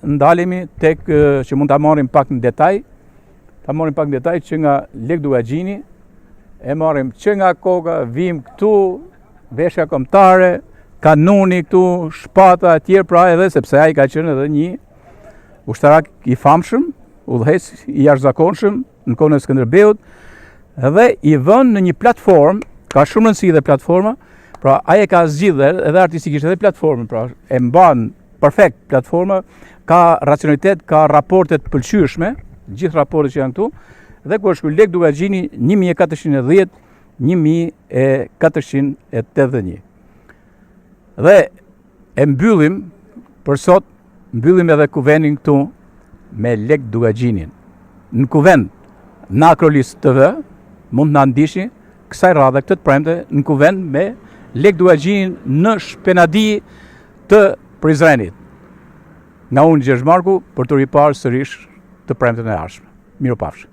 ndalemi tek që mund ta marrim pak në detaj. Ta marrim pak në detaj që nga Lek Duagjini e marrim që nga koka, vim këtu, veshja kombëtare, kanuni këtu, shpata e tjerë, pra edhe sepse ai ka qenë edhe një ushtarak i famshëm, udhëheq i jashtëzakonshëm në kohën e Skënderbeut, dhe i vën në një platformë, ka shumë rëndësi dhe platforma, pra ai e ka zgjidhur edhe artistikisht edhe platformën, pra e mban perfekt platforma, ka racionalitet, ka raporte të pëlqyeshme, gjithë raportet që janë këtu, dhe ku është Lek Duagjini 1410, 1481. Dhe e mbyllim për sot, mbyllim edhe kuvendin këtu me Lek Duagjinin. Në kuvend në Akrolis TV mund na ndiqni kësaj radhe këtë të premte në kuvend me Lek Duagjinin në shpenadi të Prizrenit. Nga unë Gjergj Marku për të riparë sërish të premten e ardhshme. Mirupafshim.